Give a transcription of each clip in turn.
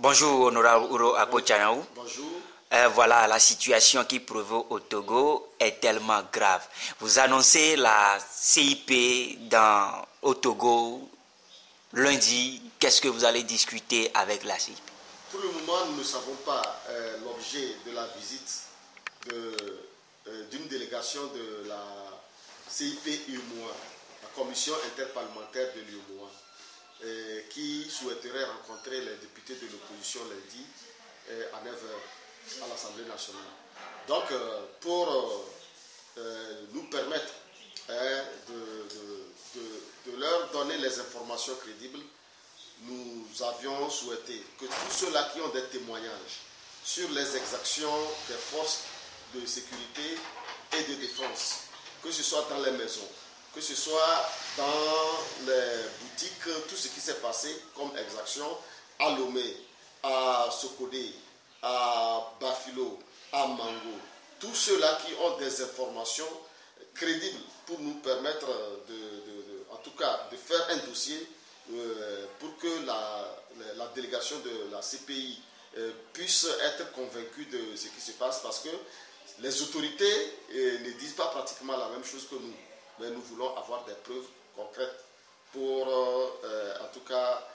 Bonjour, honorable Ouro Akpo-Tchanaou. Bonjour. Voilà, la situation qui prévaut au Togo est tellement grave. Vous annoncez la CIP au Togo lundi. Qu'est-ce que vous allez discuter avec la CIP? Pour le moment, nous ne savons pas l'objet de la visite d'une délégation de la CIP UMOA, la Commission interparlementaire de l'UMOA, qui souhaiterait rencontrer les députés de l'opposition lundi à 9h à l'Assemblée nationale. Donc, pour nous permettre de leur donner les informations crédibles, nous avions souhaité que tous ceux-là qui ont des témoignages sur les exactions des forces de sécurité et de défense, que ce soit dans les maisons, que ce soit dans les boutiques, tout ce qui s'est passé comme exaction à Lomé, à Sokodé, à Bafilo, à Mango, tous ceux-là qui ont des informations crédibles pour nous permettre en tout cas de faire un dossier pour que la délégation de la CPI puisse être convaincue de ce qui se passe, parce que les autorités ne disent pas pratiquement la même chose que nous, mais nous voulons avoir des preuves concrètes pour en tout cas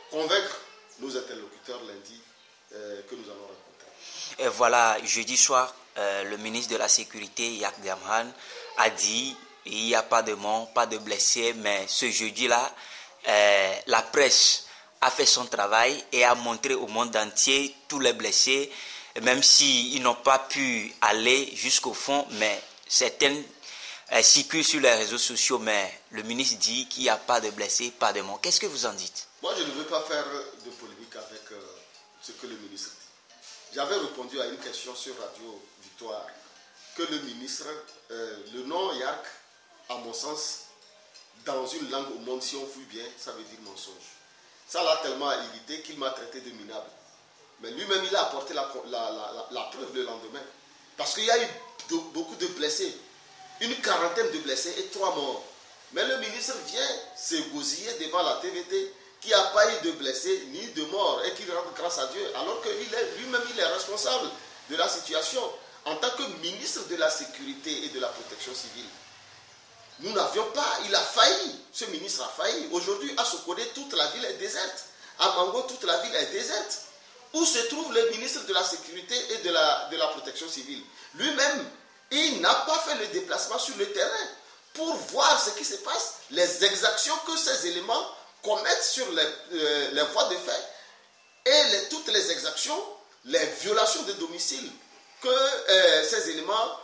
convaincre nos interlocuteurs lundi que nous allons rencontrer. Et voilà, jeudi soir, le ministre de la Sécurité, Yak Damhan, a dit il n'y a pas de morts, pas de blessés, mais ce jeudi-là, la presse a fait son travail et a montré au monde entier tous les blessés, même s'ils n'ont pas pu aller jusqu'au fond, mais certaines circulent sur les réseaux sociaux, mais le ministre dit qu'il n'y a pas de blessés, pas de morts. Qu'est-ce que vous en dites? Moi, je ne veux pas faire de polémique avec ce que le ministre dit. J'avais répondu à une question sur Radio Victoire que le ministre, le nom Yak, à mon sens, dans une langue au monde, si on fouille bien, ça veut dire mensonge. Ça l'a tellement irrité qu'il m'a traité de minable. Mais lui-même, il a apporté la preuve le lendemain. Parce qu'il y a eu beaucoup de blessés, une quarantaine de blessés et 3 morts. Mais le ministre vient se gosiller devant la TVT qu'il n'y a pas eu de blessés ni de morts et qu'il rend grâce à Dieu, alors que lui-même, il est responsable de la situation. En tant que ministre de la Sécurité et de la Protection civile, nous n'avions pas, il a failli, ce ministre a failli. Aujourd'hui, à Sokodé, toute la ville est déserte. À Mango, toute la ville est déserte. Où se trouve le ministre de la Sécurité et de la Protection civile? Lui-même, il n'a pas fait le déplacement sur le terrain pour voir ce qui se passe, les exactions que ces éléments commettent sur les voies de fait et toutes les exactions, les violations de domicile que ces éléments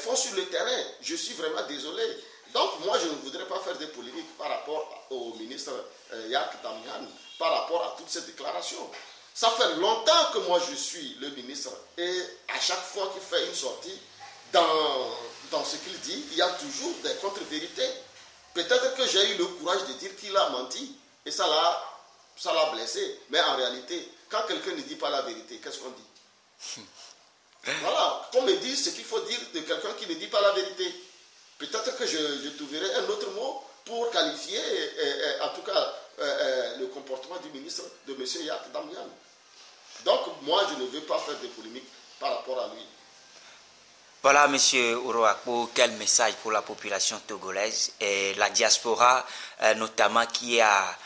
font sur le terrain. Je suis vraiment désolé. Donc moi, je ne voudrais pas faire de polémiques par rapport au ministre Yak Damhan, par rapport à toutes ces déclarations. Ça fait longtemps que moi je suis le ministre et à chaque fois qu'il fait une sortie, dans ce qu'il dit, il y a toujours des contre-vérités. Peut-être que j'ai eu le courage de dire qu'il a menti et ça l'a blessé. Mais en réalité, quand quelqu'un ne dit pas la vérité, qu'est-ce qu'on dit? Voilà, qu'on me dise ce qu'il faut dire de quelqu'un qui ne dit pas la vérité. Peut-être que je trouverai un autre mot pour qualifier, en tout cas, le comportement du ministre, de M. Yak Damhan. Donc, moi, je ne veux pas faire de polémique par rapport à lui. Voilà, M. Ouro Akpo, quel message pour la population togolaise et la diaspora, notamment qui a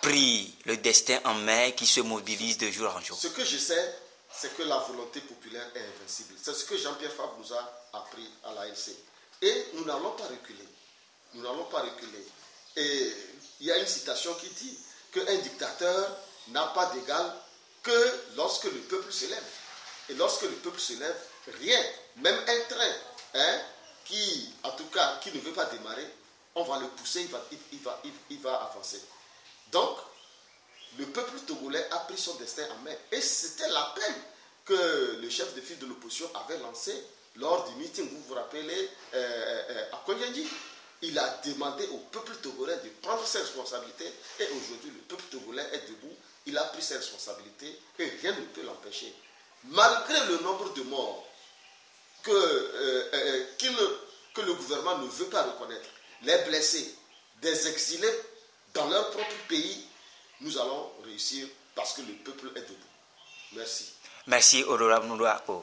pris le destin en main, qui se mobilise de jour en jour? Ce que je sais, c'est que la volonté populaire est invincible. C'est ce que Jean-Pierre Fabre nous a appris à l'ANC. Et nous n'allons pas reculer. Nous n'allons pas reculer. Et il y a une citation qui dit qu'un dictateur n'a pas d'égal que lorsque le peuple se lève. Et lorsque le peuple se lève, rien, même un train, qui ne veut pas démarrer, on va le pousser, il va avancer. Donc, le peuple togolais a pris son destin en main. Et c'était l'appel que le chef de file de l'opposition avait lancé lors du meeting, vous vous rappelez, à Konyangui. Il a demandé au peuple togolais de prendre ses responsabilités. Et aujourd'hui, le peuple togolais est debout. Il a pris ses responsabilités et rien ne peut l'empêcher. Malgré le nombre de morts que le gouvernement ne veut pas reconnaître, les blessés, des exilés dans leur propre pays, nous allons réussir parce que le peuple est debout. Merci. Merci, honorable Noudouako.